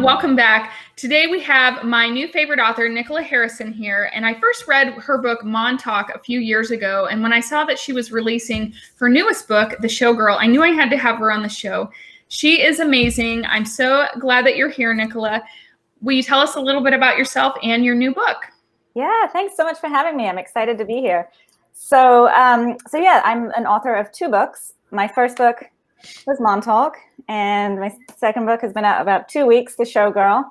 Welcome back. Today we have my new favorite author, Nicola Harrison here, and I first read her book, Montauk, a few years ago, and when I saw that she was releasing her newest book, The Showgirl, I knew I had to have her on the show. She is amazing. I'm so glad that you're here, Nicola. Will you tell us a little bit about yourself and your new book? Yeah, thanks so much for having me. I'm excited to be here. So yeah, I'm an author of 2 books. My first book was Montauk, and my second book has been out about 2 weeks, The Showgirl.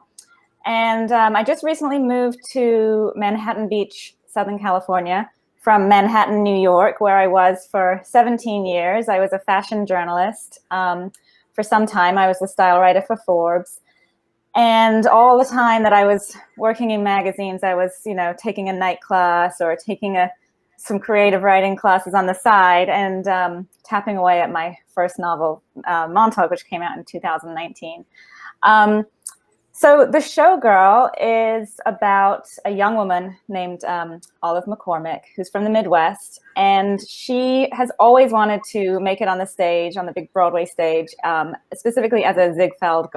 And I just recently moved to Manhattan Beach, Southern California, from Manhattan, New York, where I was for 17 years. I was a fashion journalist. For some time, I was the style writer for Forbes. And all the time that I was working in magazines, I was, taking a night class or taking some creative writing classes on the side and tapping away at my first novel, Montauk, which came out in 2019. So The Showgirl is about a young woman named Olive McCormick, who's from the Midwest, and she has always wanted to make it on the stage, on the big Broadway stage, specifically as a Ziegfeld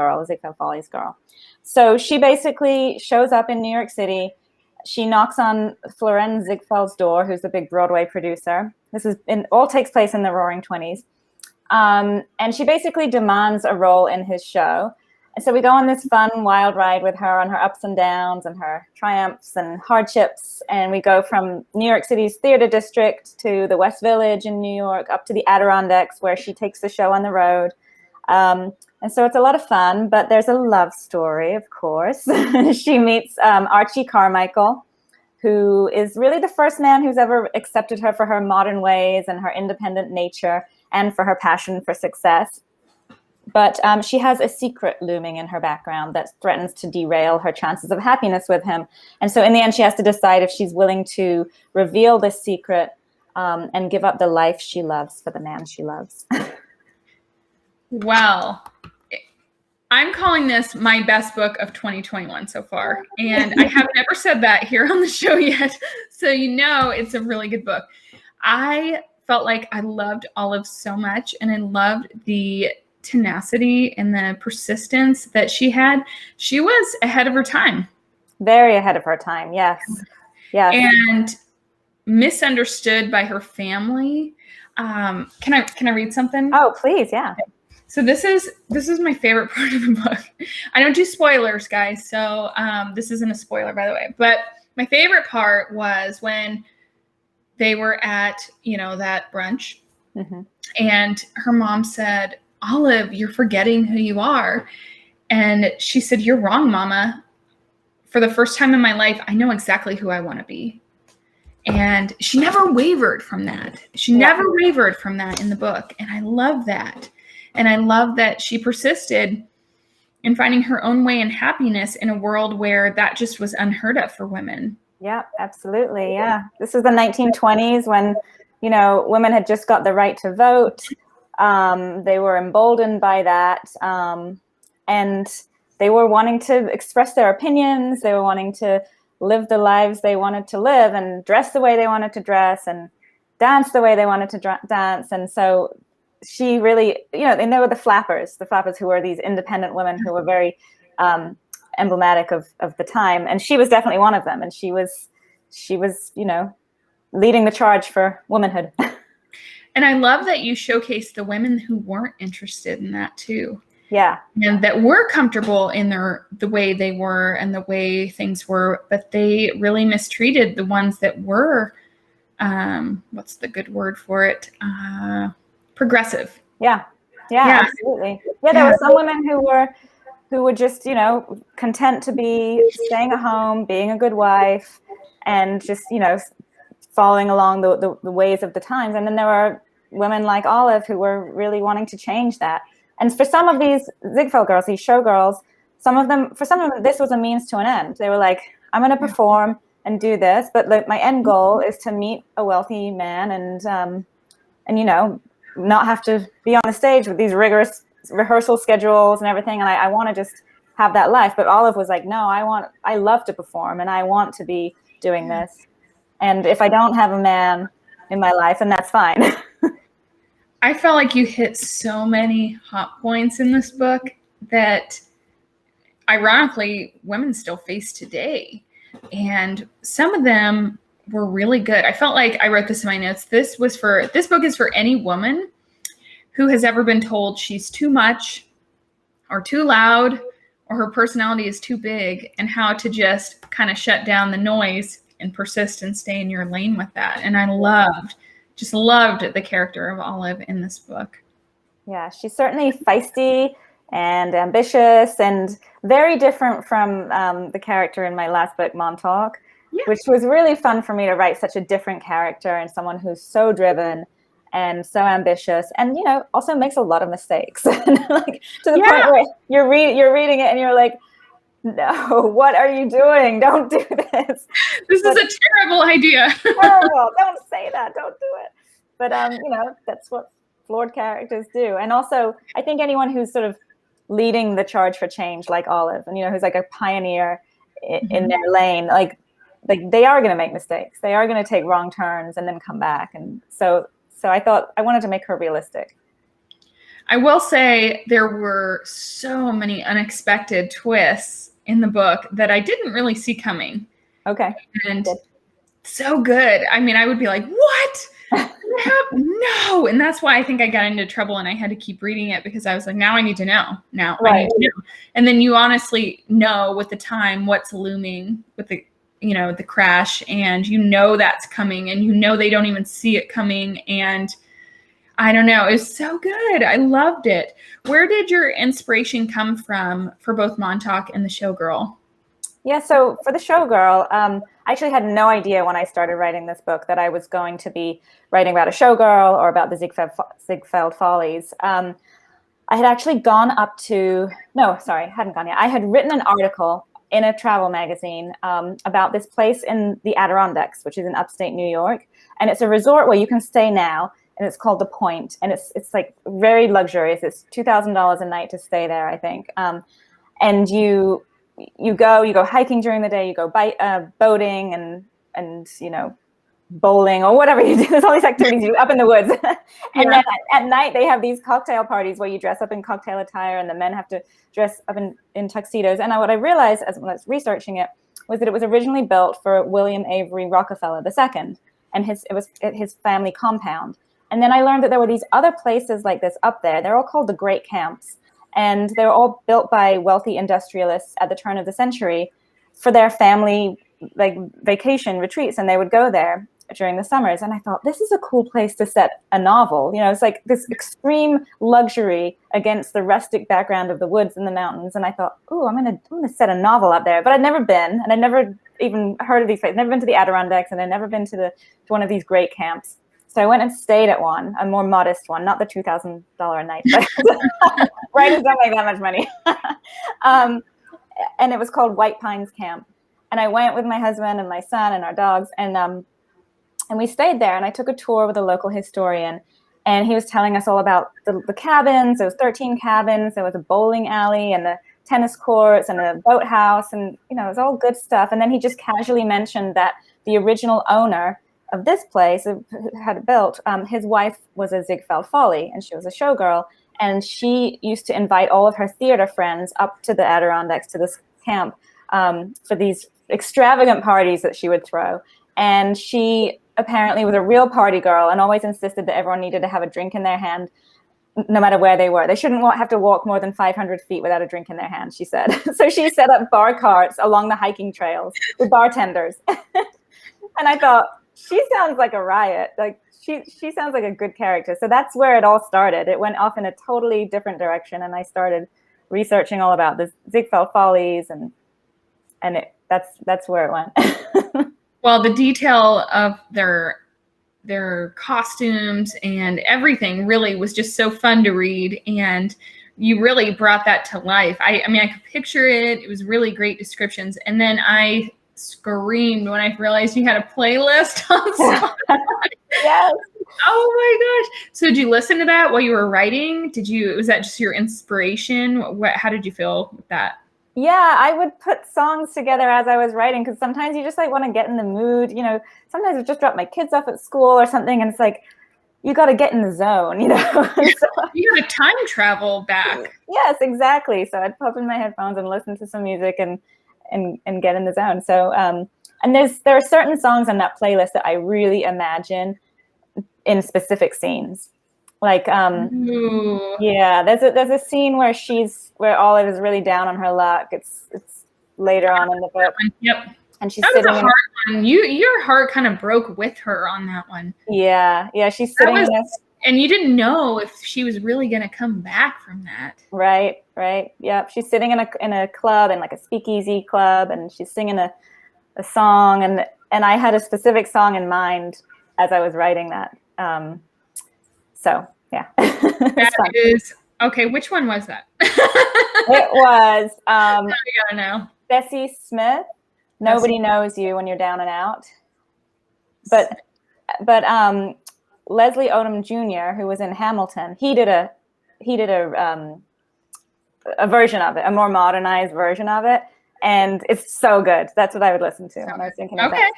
Follies girl. So she basically shows up in New York City. She knocks on Florenz Ziegfeld's door, who's the big Broadway producer. All takes place in the Roaring 20s. And she basically demands a role in his show. And so we go on this fun, wild ride with her on her ups and downs and her triumphs and hardships. And we go from New York City's theater district to the West Village in New York, up to the Adirondacks, where she takes the show on the road. And so it's a lot of fun, but there's a love story, of course. She meets Archie Carmichael, who is really the first man who's ever accepted her for her modern ways and her independent nature and for her passion for success. But she has a secret looming in her background that threatens to derail her chances of happiness with him. And so in the end, she has to decide if she's willing to reveal this secret and give up the life she loves for the man she loves. Well, I'm calling this my best book of 2021 so far. And I have never said that here on the show yet. So it's a really good book. I felt like I loved Olive so much, and I loved the tenacity and the persistence that she had. She was ahead of her time. Very ahead of her time, yes. Yes. And misunderstood by her family. Can I read something? Oh, please, yeah. So this is my favorite part of the book. I don't do spoilers, guys, so this isn't a spoiler, by the way. But my favorite part was when they were at, that brunch, and her mom said, "Olive, you're forgetting who you are." And she said, "You're wrong, Mama. For the first time in my life, I know exactly who I want to be." And she never wavered from that. She never wavered from that in the book. And I love that. And I love that she persisted in finding her own way in happiness in a world where that just was unheard of for women. Yeah, absolutely. Yeah. This was the 1920s when, women had just got the right to vote. They were emboldened by that. And they were wanting to express their opinions. They were wanting to live the lives they wanted to live and dress the way they wanted to dress and dance the way they wanted to dance. And so she really, they were the flappers who were these independent women who were very emblematic of the time. And she was definitely one of them. And she was, leading the charge for womanhood. And I love that you showcased the women who weren't interested in that too. Yeah. And that were comfortable in the way they were and the way things were, but they really mistreated the ones that were, what's the good word for it? Progressive. Yeah, absolutely. Yeah, there were some women who were just, content to be staying at home, being a good wife, and just, following along the ways of the times. And then there were women like Olive who were really wanting to change that. And for some of these Ziegfeld girls, these showgirls, for some of them, this was a means to an end. They were like, I'm going to perform and do this, but my end goal is to meet a wealthy man and not have to be on the stage with these rigorous rehearsal schedules and everything. And I want to just have that life. But Olive was like, no, I love to perform and I want to be doing this. And if I don't have a man in my life, then that's fine. I felt like you hit so many hot points in this book that ironically women still face today. And some of them were really good. I felt like I wrote this in my notes. This book is for any woman who has ever been told she's too much or too loud or her personality is too big, and how to just kind of shut down the noise and persist and stay in your lane with that. And I just loved the character of Olive in this book. Yeah, she's certainly feisty and ambitious and very different from the character in my last book, Montauk, which was really fun for me to write such a different character and someone who's so driven and so ambitious and, you know, also makes a lot of mistakes. Like to the point where you're reading it and you're like, no, what are you doing? Don't do this. This is a terrible idea. Terrible. Don't say that. Don't do it. But, you know, that's what flawed characters do. And also, I think anyone who's sort of leading the charge for change, like Olive, and, you know, who's like a pioneer in their lane, like they are going to make mistakes. They are going to take wrong turns and then come back. And so I thought I wanted to make her realistic. I will say there were so many unexpected twists in the book that I didn't really see coming. Okay. And so good. I mean, I would be like, what? No. And that's why I think I got into trouble and I had to keep reading it, because I was like, now I need to know. I need to know. And then you honestly know with the time what's looming with the, you know, the crash, and you know that's coming, and you know they don't even see it coming. And I don't know, it was so good. I loved it. Where did your inspiration come from for both Montauk and the Showgirl? Yeah, so for the Showgirl, I actually had no idea when I started writing this book that I was going to be writing about a showgirl or about the Ziegfeld Follies. I had actually gone up to, no, sorry, hadn't gone yet. I had written an article in a travel magazine about this place in the Adirondacks, which is in upstate New York. And it's a resort where you can stay now, and it's called The Point. And it's like very luxurious. It's $2,000 a night to stay there, I think. And you go hiking during the day, you go boating and you know, bowling or whatever you do. There's all these activities you do up in the woods. And then at night they have these cocktail parties where you dress up in cocktail attire and the men have to dress up in tuxedos. And what I realized when I was researching it was that it was originally built for William Avery Rockefeller II, and it was his family compound. And then I learned that there were these other places like this up there. They're all called the Great Camps. And they were all built by wealthy industrialists at the turn of the century for their family, like vacation retreats. And they would go there during the summers. And I thought, this is a cool place to set a novel. You know, it's like this extreme luxury against the rustic background of the woods and the mountains. And I thought, oh, I'm gonna set a novel up there. But I'd never been, and I'd never even heard of these places. Never been to the Adirondacks, and I'd never been to one of these great camps. So I went and stayed at one, a more modest one, not the $2,000 a night, but writers don't make that much money. And it was called White Pines Camp. And I went with my husband and my son and our dogs, and we stayed there. And I took a tour with a local historian, and he was telling us all about the cabins. There was 13 cabins. There was a bowling alley and the tennis courts and a boathouse, and you know, it was all good stuff. And then he just casually mentioned that the original owner of this place had it built, his wife was a Ziegfeld Folly, and she was a showgirl, and she used to invite all of her theater friends up to the Adirondacks, to this camp, for these extravagant parties that she would throw. And she apparently was a real party girl and always insisted that everyone needed to have a drink in their hand, no matter where they were. They shouldn't have to walk more than 500 feet without a drink in their hand, she said. So she set up bar carts along the hiking trails with bartenders. And I thought, she sounds like a riot. Like she sounds like a good character. So that's where it all started. It went off in a totally different direction, and I started researching all about the Ziegfeld Follies, and that's where it went. Well, the detail of their costumes and everything really was just so fun to read, and you really brought that to life. I mean, I could picture it. It was really great descriptions, and then I screamed when I realized you had a playlist on Spotify. Yes. Oh my gosh. So did you listen to that while you were writing? Was that just your inspiration? How did you feel with that? Yeah, I would put songs together as I was writing, because sometimes you just like want to get in the mood. You know, sometimes I just drop my kids off at school or something, and it's like, you got to get in the zone, you know. So, you got to time travel back. Yes, exactly. So I'd pop in my headphones and listen to some music and get in the zone. So and there are certain songs on that playlist that I really imagine in specific scenes. Like yeah, there's a scene where Olive is really down on her luck. It's later on in the book. Yep. And she's that sitting was a hard one. Your heart kind of broke with her on that one. Yeah, she's sitting in this, and you didn't know if she was really going to come back from that. Right. Yep. She's sitting in a club, in like a speakeasy club, and she's singing a song, and I had a specific song in mind as I was writing that. So yeah. That is okay. Which one was that? It was I gotta know. Bessie Smith. Nobody knows you when you're down and out. But Leslie Odom Jr., who was in Hamilton, he did a version of it, a more modernized version of it, and it's so good. That's what I would listen to when I was thinking of that.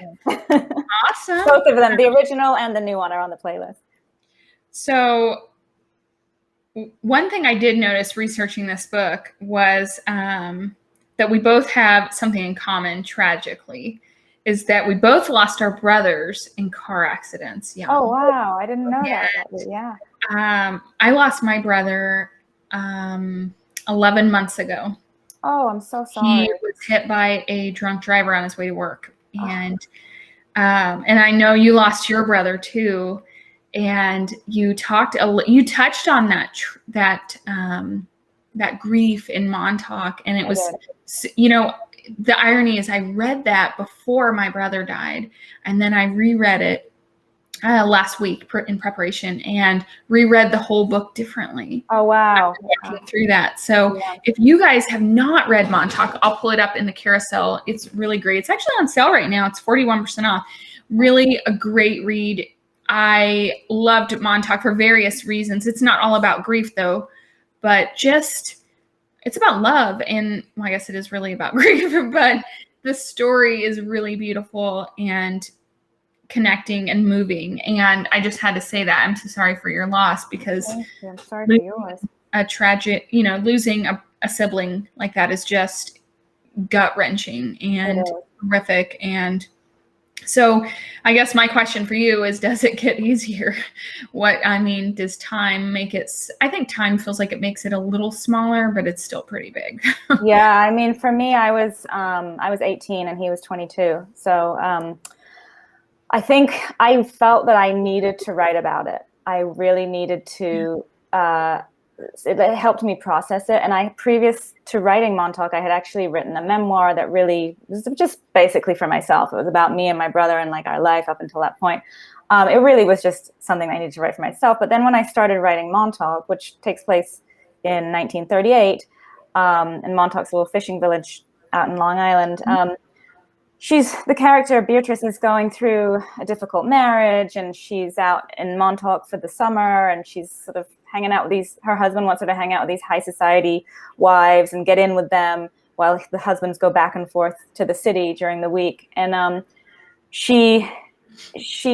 Awesome. Both of them, the original and the new one, are on the playlist. So one thing I did notice researching this book was that we both have something in common, tragically, is that we both lost our brothers in car accidents. Yeah. Oh, wow. I didn't know that. Yeah. I lost my brother 11 months ago. Oh, I'm so sorry. He was hit by a drunk driver on his way to work. And I know you lost your brother too. And you touched on that grief in Montauk. And it was, you know, the irony is I read that before my brother died, and then I reread it last week in preparation and reread the whole book differently. Oh, wow. Walking through that. So if you guys have not read Montauk, I'll pull it up in the carousel. It's really great. It's actually on sale right now. It's 41% off. Really a great read. I loved Montauk for various reasons. It's not all about grief though, but just it's about love, and well, I guess it is really about grief, but the story is really beautiful and connecting and moving. And I just had to say that. I'm so sorry for your loss, because I'm sorry for yours. A tragic, you know, losing a sibling like that is just gut-wrenching and horrific. And so I guess my question for you is, does it get easier? Does time make it? I think time feels like it makes it a little smaller, but it's still pretty big. Yeah. I mean, for me, I was 18 and he was 22. So I think I felt that I needed to write about it. I really needed to, it helped me process it. And previous to writing Montauk, I had actually written a memoir that really was just basically for myself. It was about me and my brother and like our life up until that point. It really was just something I needed to write for myself. But then when I started writing Montauk, which takes place in 1938, in Montauk's a little fishing village out in Long Island, the character Beatrice is going through a difficult marriage, and she's out in Montauk for the summer, and she's sort of hanging out with her husband wants her to hang out with these high society wives and get in with them while the husbands go back and forth to the city during the week. And she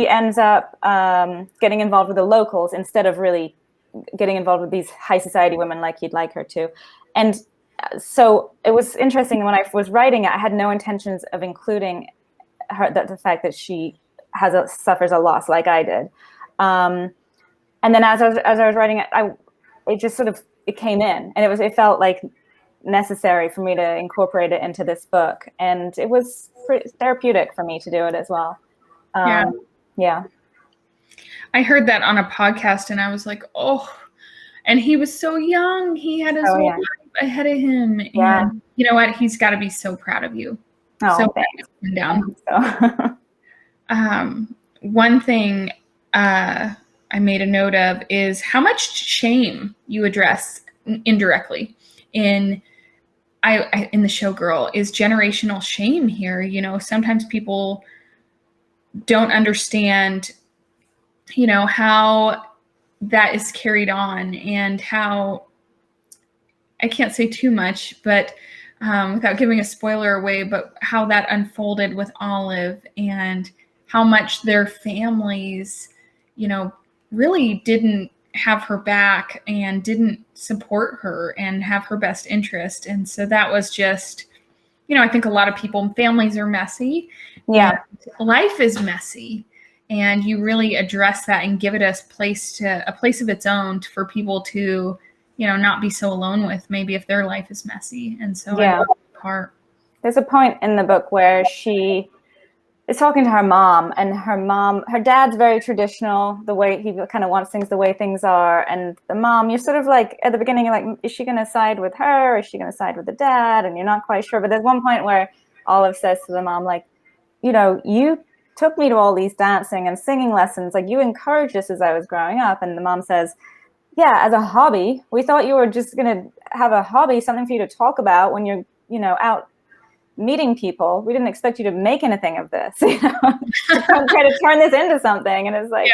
ends up getting involved with the locals instead of really getting involved with these high society women like you'd like her to. And so it was interesting when I was writing it, I had no intentions of including the fact that she suffers a loss like I did. And then as I was writing it, it just sort of, it came in, and it felt like necessary for me to incorporate it into this book. And it was pretty therapeutic for me to do it as well. Yeah. I heard that on a podcast and I was like, oh, and he was so young. He had his whole life ahead of him. Yeah. And you know what? He's got to be so proud of you. Oh, so down. So. One thing I made a note of is how much shame you address indirectly in the show Girl. Is generational shame here. You know, sometimes people don't understand, you know, how that is carried on, and how, I can't say too much, but without giving a spoiler away, but how that unfolded with Olive, and how much their families, you know, really didn't have her back and didn't support her and have her best interest. And so that was just, I think a lot of people, families are messy. Yeah. And life is messy. And you really address that and give it a place of its own for people to, not be so alone with, maybe if their life is messy. And so I love that part. There's a point in the book where she is talking to her mom, and her dad's very traditional, the way he kind of wants things the way things are. And the mom, you're sort of like, at the beginning, you're like, is she going to side with her? Or is she going to side with the dad? And you're not quite sure. But there's one point where Olive says to the mom, like, you took me to all these dancing and singing lessons. Like, you encouraged this as I was growing up. And the mom says, yeah, as a hobby. We thought you were just going to have a hobby, something for you to talk about when you're, out meeting people. We didn't expect you to make anything of this, try to turn this into something. And it's like,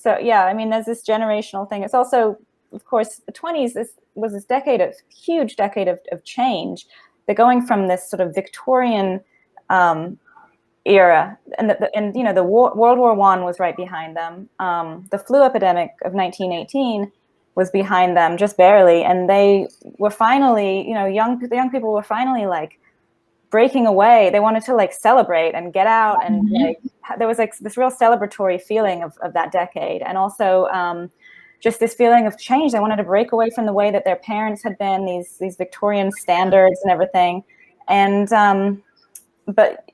So yeah, I mean, there's this generational thing. It's also, of course, the 20s, this was this huge decade of change. They're going from this sort of Victorian era, and the World War I was right behind them. The flu epidemic of 1918 was behind them, just barely, and they were finally, the young people were finally like breaking away. They wanted to like celebrate and get out, and like there was like this real celebratory feeling of that decade, and also just this feeling of change. They wanted to break away from the way that their parents had been, these Victorian standards and everything, and but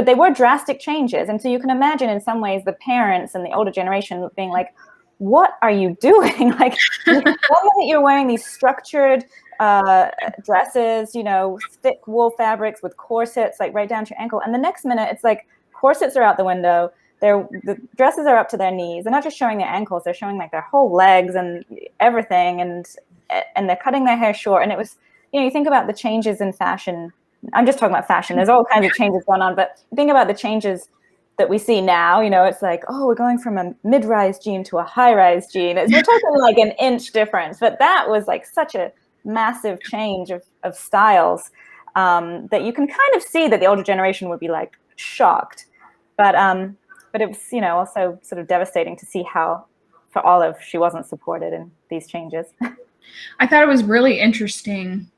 they were drastic changes. And so you can imagine in some ways the parents and the older generation being like, what are you doing? Like, one minute you're wearing these structured dresses, thick wool fabrics with corsets, like right down to your ankle. And the next minute it's like corsets are out the window. The dresses are up to their knees. They're not just showing their ankles, they're showing like their whole legs and everything. And they're cutting their hair short. And it was, you think about the changes in fashion. I'm just talking about fashion. There's all kinds of changes going on, but think about the changes that we see now. It's like, oh, we're going from a mid-rise jean to a high-rise jean. We're talking like an inch difference, but that was like such a massive change of styles that you can kind of see that the older generation would be like shocked. But it was, also sort of devastating to see how, for Olive, she wasn't supported in these changes. I thought it was really interesting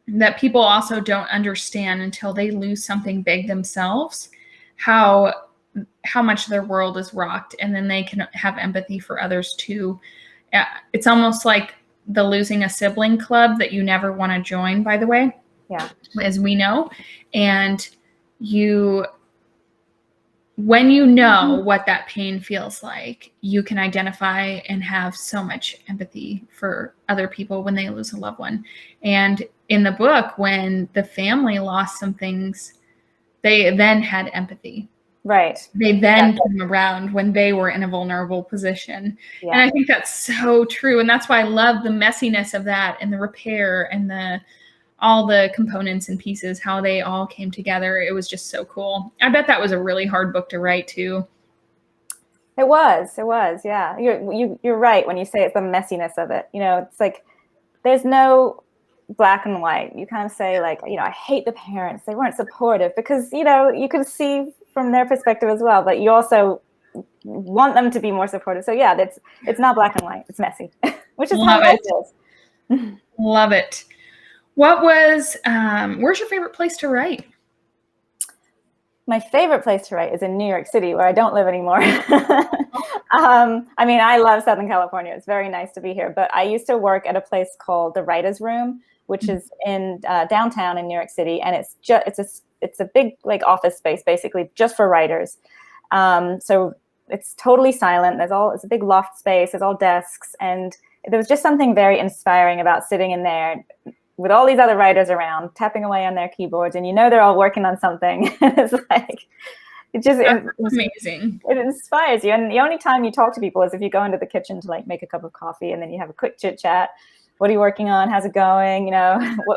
that people also don't understand until they lose something big themselves, how much their world is rocked, and then they can have empathy for others too. It's almost like the losing a sibling club that you never want to join, by the way. Yeah. As we know. And when you know what that pain feels like, you can identify and have so much empathy for other people when they lose a loved one. And in the book, when the family lost some things, they then had empathy. Right. They then came around when they were in a vulnerable position. Yeah. And I think that's so true. And that's why I love the messiness of that, and the repair, and all the components and pieces, how they all came together. It was just so cool. I bet that was a really hard book to write too. It was, yeah. You're right when you say it's the messiness of it. It's like there's no black and white. You kind of say like, I hate the parents. They weren't supportive, because, you can see from their perspective as well, but you also want them to be more supportive. So yeah, it's not black and white. It's messy, which is how it is. Love it. Where's your favorite place to write? My favorite place to write is in New York City, where I don't live anymore. I mean, I love Southern California. It's very nice to be here. But I used to work at a place called the Writers' Room, which is in downtown in New York City, and it's a big like office space basically just for writers. So it's totally silent. It's a big loft space. There's all desks, and there was just something very inspiring about sitting in there with all these other writers around, tapping away on their keyboards, and they're all working on something. It's like, it's amazing. It inspires you. And the only time you talk to people is if you go into the kitchen to like make a cup of coffee, and then you have a quick chit chat. What are you working on? How's it going?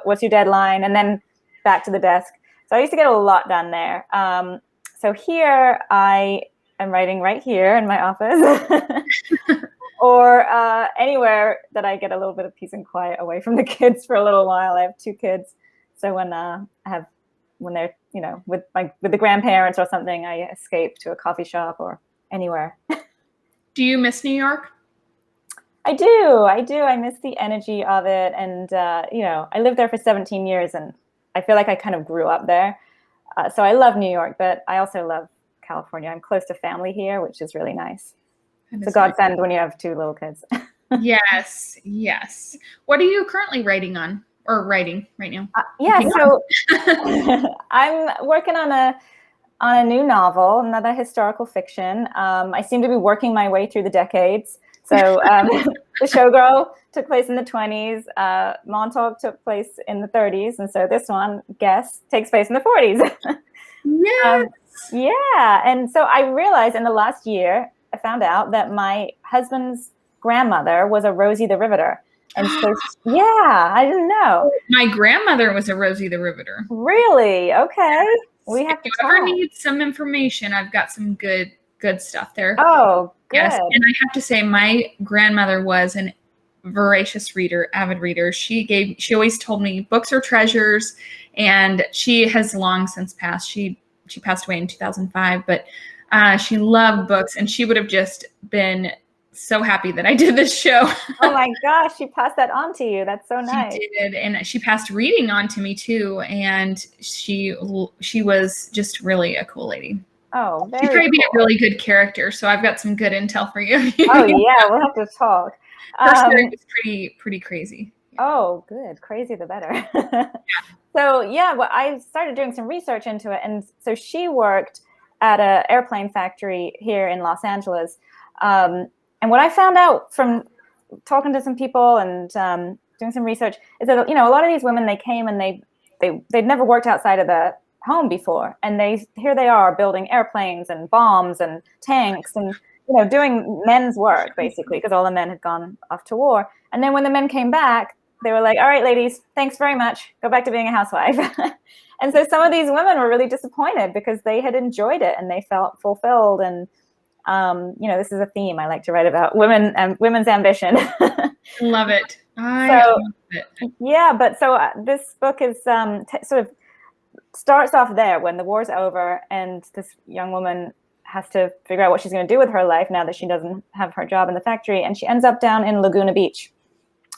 What's your deadline? And then back to the desk. So I used to get a lot done there. So here I am writing right here in my office. Or anywhere that I get a little bit of peace and quiet away from the kids for a little while. I have 2 kids, so when they're with the grandparents or something, I escape to a coffee shop or anywhere. Do you miss New York? I do. I miss the energy of it. And, I lived there for 17 years and I feel like I kind of grew up there. So I love New York, but I also love California. I'm close to family here, which is really nice. It's a godsend when you have 2 little kids. Yes, yes. What are you currently writing on or writing right now? So I'm working on a new novel, another historical fiction. I seem to be working my way through the decades. So The Showgirl took place in the 20s. Montauk took place in the 30s. And so this one, Guess, takes place in the 40s. Yes. Yeah. And so I realized in the last year, I found out that my husband's grandmother was a Rosie the Riveter. And so, yeah, I didn't know. My grandmother was a Rosie the Riveter. Really? Okay. We have to talk. If you ever need some information, I've got some good stuff there. Oh, good. Yes. And I have to say, my grandmother was an voracious reader, avid reader. She always told me books are treasures, and she has long since passed. She passed away in 2005, but she loved books, and she would have just been so happy that I did this show. Oh my gosh, she passed that on to you. That's so nice. She did, and she passed reading on to me too, and she was just really a cool lady. Oh, very She'd probably be cool. a really good character, so I've got some good intel for you. Oh yeah, we'll have to talk. Her story was pretty crazy. Oh, good. Crazy the better. So yeah, well, I started doing some research into it, and so she worked at an airplane factory here in Los Angeles. And what I found out from talking to some people and doing some research is that, a lot of these women, they came and they'd never worked outside of the home before. And here they are building airplanes and bombs and tanks and, doing men's work, basically, because all the men had gone off to war. And then when the men came back, they were like, all right, ladies, thanks very much. Go back to being a housewife. And so some of these women were really disappointed because they had enjoyed it and they felt fulfilled. And this is a theme I like to write about, women and women's ambition. Love it. Love it. Yeah, but so this book is sort of starts off there when the war's over and this young woman has to figure out what she's going to do with her life now that she doesn't have her job in the factory. And she ends up down in Laguna Beach,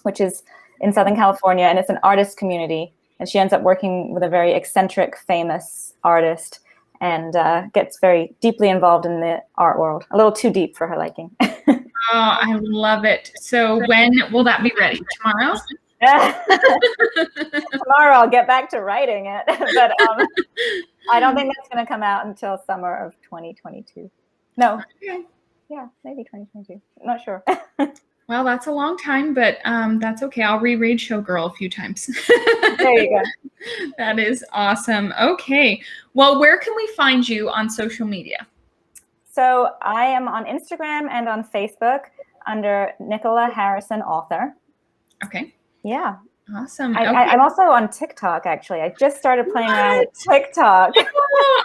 which is in Southern California, and it's an artist community. And she ends up working with a very eccentric, famous artist, and gets very deeply involved in the art world. A little too deep for her liking. Oh, I love it. So when will that be ready? Tomorrow? Tomorrow I'll get back to writing it. But I don't think that's going to come out until summer of 2022. No. Okay. Yeah, maybe 2022. Not sure. Well, that's a long time, but that's okay. I'll reread Showgirl a few times. There you go. That is awesome. Okay. Well, where can we find you on social media? So I am on Instagram and on Facebook under Nicola Harrison Author. Okay. Yeah. Awesome. I'm also on TikTok, actually. I just started playing around with TikTok.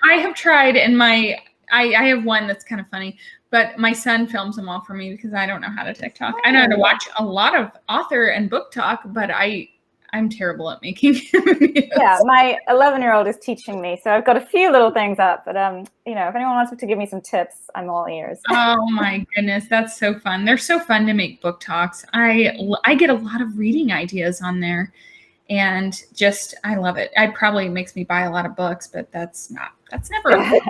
I have tried, and I have one that's kind of funny, but my son films them all for me because I don't know how to TikTok. I know how to watch a lot of author and book talk, but I'm terrible at making videos. Yeah, my 11-year-old is teaching me, so I've got a few little things up. But if anyone wants to give me some tips, I'm all ears. Oh my goodness, that's so fun. They're so fun to make book talks. I get a lot of reading ideas on there, and I love it. It probably makes me buy a lot of books, but that's never a book.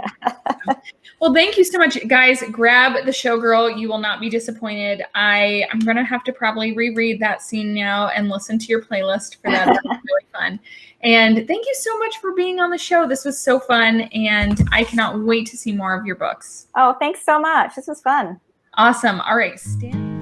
Well, thank you so much, guys. Grab The Showgirl. You will not be disappointed. I'm going to have to probably reread that scene now and listen to your playlist for that. That's really fun. And thank you so much for being on the show. This was so fun, and I cannot wait to see more of your books. Oh, thanks so much. This was fun. Awesome. All right. Stand